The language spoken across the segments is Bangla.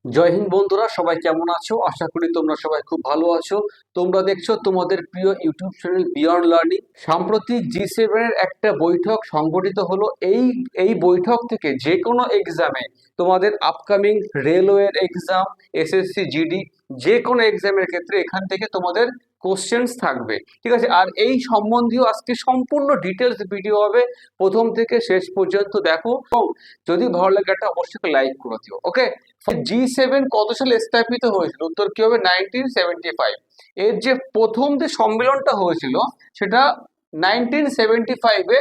জয় হিন্দ বন্ধুরা, সবাই কেমন আছো? আশা করি তোমরা সবাই খুব ভালো আছো। তোমরা দেখছো তোমাদের প্রিয় ইউটিউব চ্যানেল বিয়ন্ড লার্নিং। সাম্প্রতিক G7 এর একটা বৈঠক সংগঠিত হলো। এই বৈঠক থেকে যে কোনো এক্সামে, তোমাদের আপকামিং রেলওয়ের এক্সাম, এসএসসি জিডি, যে কোনো এক্সামের ক্ষেত্রে এখান থেকে তোমাদের কোশ্চেন্স থাকবে, ঠিক আছে? আর এই সম্বন্ধীয় আজকে সম্পূর্ণ ডিটেলস ভিডিও হবে, প্রথম থেকে শেষ পর্যন্ত দেখো। এবং যদি ভালো লাগে একটা অবশ্যই লাইক করে দিও, ওকে? G7 কত সালে স্থাপিত হয়েছিল? উত্তর কি হবে? 1975। এর যে প্রথম যে সম্মেলনটা হয়েছিল সেটা 1975-এ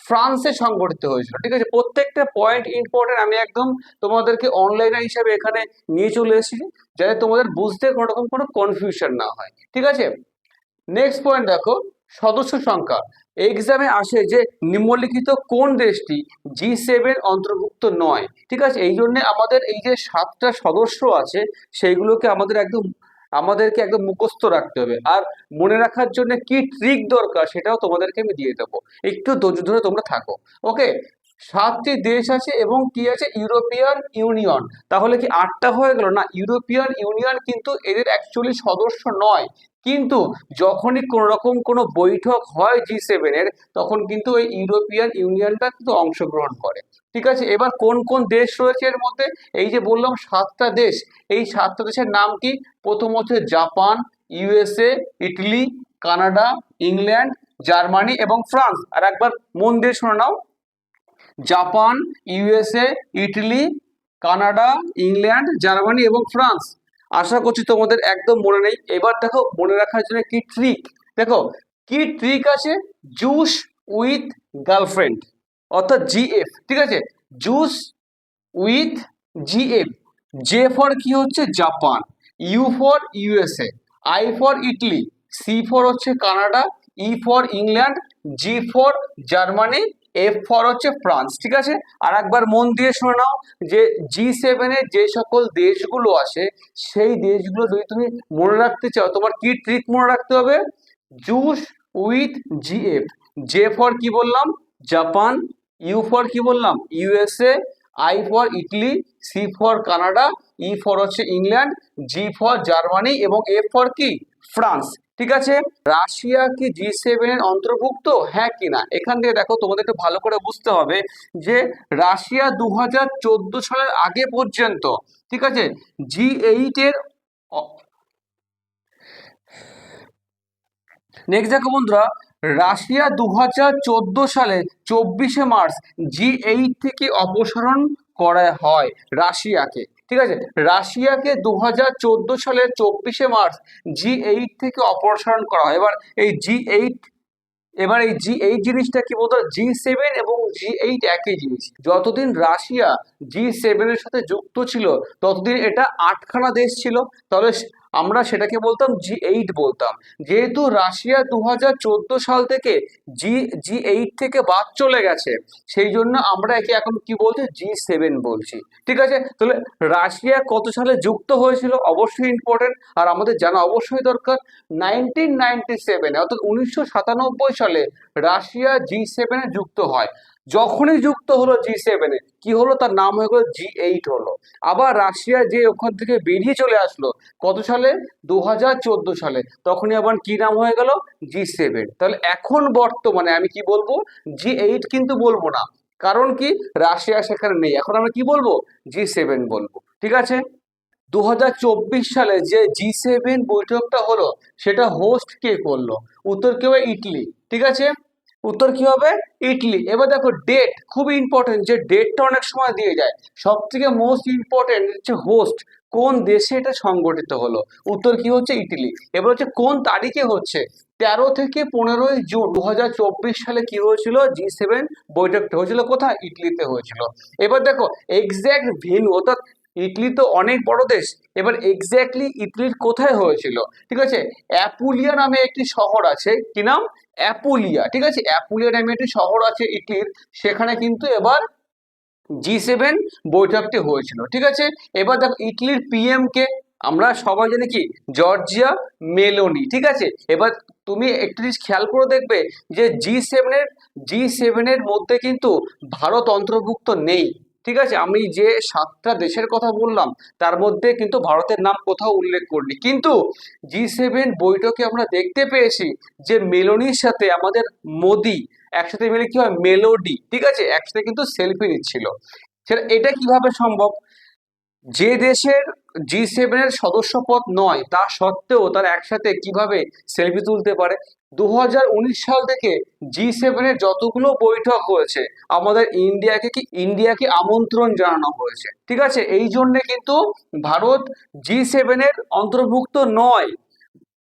ফ্রান্সে সংগঠিত হয়েছিল, ঠিক আছে? প্রত্যেকটা পয়েন্ট ইম্পর্টেন্ট আমি একদম তোমাদেরকে অনলাইনে হিসাবে এখানে নিয়ে চলে এসেছি, যাতে তোমাদের বুঝতে কোনো রকম কোনো কনফিউশন না হয়, ঠিক আছে? নেক্সট পয়েন্ট দেখো, সদস্য সংখ্যা। এক্সামে আসে যে নিম্নলিখিত কোন দেশটি G7 অন্তর্ভুক্ত নয়, ঠিক আছে? এই জন্য আমাদের এই যে 7টা সদস্য আছে সেইগুলোকে আমাদেরকে একদম মুখস্থ রাখতে হবে। আর মনে রাখার জন্য কি ট্রিক দরকার সেটাও তোমাদেরকে আমি দিয়ে দেবো, একটু ধৈর্য ধরে তোমরা থাকো, ওকে? 7টি দেশ আছে এবং কি আছে? European union. তাহলে কি 8টা হয়ে গেল? না, ইউরোপিয়ান ইউনিয়ন কিন্তু এদের অ্যাকচুয়ালি সদস্য নয়। কিন্তু যখনই কোন রকম কোনো বৈঠক হয় G7 এর, তখন কিন্তু ওই ইউরোপিয়ান ইউনিয়নটা কিন্তু অংশগ্রহণ করে, ঠিক আছে? এবার কোন কোন দেশ রয়েছে এর মধ্যে? এই যে বললাম 7টা দেশ, এই 7টা দেশের নাম কি? প্রথম হচ্ছে Japan, USA, Italy, Canada, England, Germany এবং ফ্রান্স। আর একবার মন দিয়ে শুনে নাও, Japan, USA, Italy, Canada, England, Germany এবং ফ্রান্স। আশা করছি তোমাদের একদম মনে নেই। এবার দেখো মনে রাখার জন্য কি ট্রিক, দেখো কি ট্রিক আছে। জুস উইথ গার্লফ্রেন্ড, অর্থাৎ জিএফ, ঠিক আছে? Juice with GF. J for কি হচ্ছে? Japan, U for USA, I for Italy, C for হচ্ছে Canada, E for England, G for Germany, F for হচ্ছে ফ্রান্স, ঠিক আছে? আর একবার মন দিয়ে শুনে নাও যে G7 এর যে সকল দেশগুলো আছে সেই দেশগুলো যদি তুমি মনে রাখতে চাও, তোমার কি ট্রিক মনে রাখতে হবে? Juice with GF. J for কি বললাম? জাপান, ইউ ফর কি বললাম? USA, I for Italy, C for Canada, E for হচ্ছে ইংল্যান্ড, জি ফর জার্মানি এবং এফ ফর কি? ফ্রান্স, ঠিক আছে? রাশিয়া কি G7 এর অন্তর্ভুক্ত, হ্যাঁ কি না? এখান থেকে দেখো তোমাদের একটু ভালো করে বুঝতে হবে যে রাশিয়া 2014 সালের আগে পর্যন্ত, ঠিক আছে, G8 এর। নেক্সট দেখো বন্ধুরা, রাশিয়া 2014 সালে 24শে মার্চ G8 থেকে অপসারণ করা হয় রাশিয়াকে, ঠিক আছে? রাশিয়াকে 2014 সালের 24শে মার্চ G8 থেকে অপসারণ করা হয়। এবার এই G8 জিনিসটা কি বলতো? G7 এবং G8 একই জিনিস। যতদিন রাশিয়া G7 এর সাথে যুক্ত ছিল ততদিন এটা 8খানা দেশ ছিল, তাহলে আমরা সেটাকে বলতাম G8 বলতাম। যেহেতু রাশিয়া 2014 সাল থেকে G8 থেকে বাদ চলে গেছে, সেই জন্য আমরা একে এখন কি বলছি? G7 বলছি, ঠিক আছে? তাহলে রাশিয়া কত সালে যুক্ত হয়েছিল অবশ্যই ইম্পর্টেন্ট, আর আমাদের জানা অবশ্যই দরকার। 1997, অর্থাৎ 1997 সালে রাশিয়া G7 এ যুক্ত হয়। যখনই যুক্ত হলো G7 এ, কি হলো? তার নাম হয়ে গেলো G8 হলো। আবার রাশিয়া যে ওখান থেকে বেরিয়ে চলে আসলো কত সালে? 2014 সালে, তখনই আবার কি নাম হয়ে গেল? G7। তাহলে এখন বর্তমানে আমি কি বলবো? G8 কিন্তু বলবো না, কারণ কি? রাশিয়া সেখানে নেই, এখন আমরা কি বলবো? G7 বলবো, ঠিক আছে? 2024 সালে যে G7 বৈঠকটা হলো সেটা হোস্ট কে করলো? উত্তর কি হবে? ইটলি, ঠিক আছে? উত্তর কি হবে? ইটলি। এবার দেখো ডেট, খুবই ইম্পর্টেন্ট, যে ডেটটা অনেক সময় দিয়ে যায়। সব থেকে মোস্ট ইম্পর্টেন্ট হচ্ছে হোস্ট, কোন দেশে এটা সংগঠিত হলো। উত্তর কি হচ্ছে? ইটলি। এবার হচ্ছে কোন তারিখে হচ্ছে? 13 থেকে 15ই জুন 2024 সালে কি হয়েছিল? G7 বৈঠকটা হয়েছিল কোথায়? ইটলিতে হয়েছিল। এবার দেখো এক্স্যাক্ট ভেন্যু, অর্থাৎ ইটলি তো অনেক বড় দেশ, এবার এক্স্যাক্টলি ইটলির কোথায় হয়েছিল? ঠিক আছে, অ্যাপুলিয়া নামে একটি শহর আছে। কি নাম? অ্যাপুলিয়া, ঠিক আছে? অ্যাপুলিয়া নামে একটি শহর আছে ইটলির, সেখানে কিন্তু এবার G7 বৈঠকটি হয়েছিল, ঠিক আছে? এবার দেখো ইটলির পিএম কে? আমরা সবাই জানি কি? জর্জিয়া মেলোনি, ঠিক আছে? এবার তুমি একটু জিনিস খেয়াল করে দেখবে যে G7 এর মধ্যে কিন্তু ভারত অন্তর্ভুক্ত নেই, ঠিক আছে, আমি যে 7টা দেশের কথা বললাম তার মধ্যে কিন্তু ভারতের নাম কোথাও উল্লেখ করিনি, কিন্তু G7 বৈঠকে আমরা দেখতে পেয়েছি যে মেলোনির সাথে আমাদের মোদি একসাথে মিলে কি হয়, মেলোডি, ঠিক আছে, একসাথে কিন্তু সেলফি নিচ্ছিল। সেটা এটা কিভাবে সম্ভব? যে দেশের G7 এর সদস্যপদ নয় তা সত্ত্বেও তারা একসাথে কিভাবে সেলফি তুলতে পারে? 2019 সাল থেকে G7 এর যতগুলো বৈঠক হয়েছে আমাদের ইন্ডিয়াকে আমন্ত্রণ জানানো হয়েছে, ঠিক আছে, এই জন্যে কিন্তু ভারত G7 এর অন্তর্ভুক্ত নয়।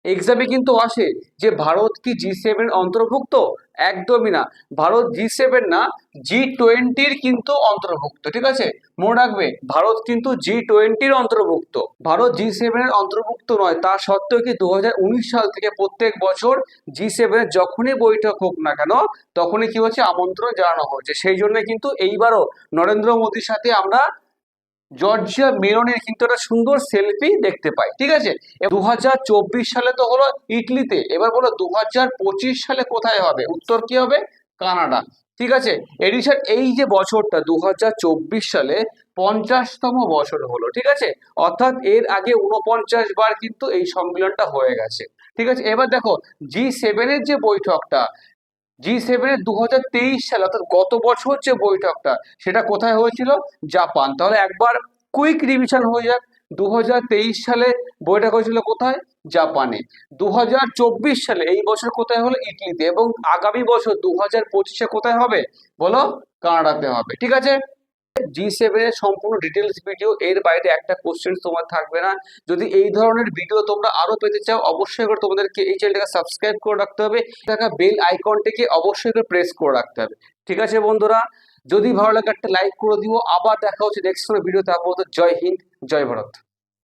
এক্সামে কিন্তু আসে যে ভারত কি G7 অন্তর্ভুক্ত? একদমই না, ভারত G7 না, G20 কিন্তু অন্তর্ভুক্ত, ঠিক আছে, মনে রাখবে ভারত কিন্তু G20 অন্তর্ভুক্ত, ভারত G7 অন্তর্ভুক্ত নয়। তা সত্ত্বেও কি 2019 সাল থেকে প্রত্যেক বছর G7 যখনই বৈঠক হোক না কেন তখনই কি হচ্ছে, আমন্ত্রণ জানানো হচ্ছে। সেই জন্য কিন্তু এইবারও নরেন্দ্র মোদীর সাথে আমরা জর্জিয়া মেলনের কিন্তু একটা সুন্দর সেলফি দেখতে পাই, ঠিক আছে। 2024 সালে তো হলো ইটলিতে, এবার বলো 2025 সালে কোথায় হবে? উত্তর কি হবে? কানাডা, ঠিক আছে। এডিশন এই যে বছরটা 2024 সালে 50তম বছর হলো, ঠিক আছে, অর্থাৎ এর আগে 49 বার কিন্তু এই সম্মেলনটা হয়ে গেছে, ঠিক আছে। এবার দেখো G7 এর যে বৈঠকটা, G7 এর 2023 সালে অর্থাৎ গত বছর যে বৈঠকটা সেটা কোথায় হয়েছিল? জাপান। তাহলে একবার কুইক রিভিশন হয়ে যাক, 2023 সালে বৈঠক হয়েছিল কোথায়? জাপানে। 2024 সালে এই বছর কোথায় হলো? ইটলিতে। এবং আগামী বছর 2025-এ কোথায় হবে বলো? কানাডাতে হবে, ঠিক আছে। G7 এর সম্পূর্ণ ডিটেলস ভিডিও, এর বাইরে একটা কোশ্চেন তোমার থাকবে না। যদি এই ধরনের ভিডিও তোমরা আরো পেতে চাও অবশ্যই করে তোমাদেরকে এই চ্যানেলটাকে সাবস্ক্রাইব করে রাখতে হবে, থাকা বেল আইকনটিকে অবশ্যই করে প্রেস করে রাখতে হবে, ঠিক আছে বন্ধুরা। যদি ভালো লাগে একটা লাইক করে দিও। আবার দেখা হচ্ছে নেক্সট কোনো ভিডিওতে। আপাতত জয় হিন্দ, জয় ভারত।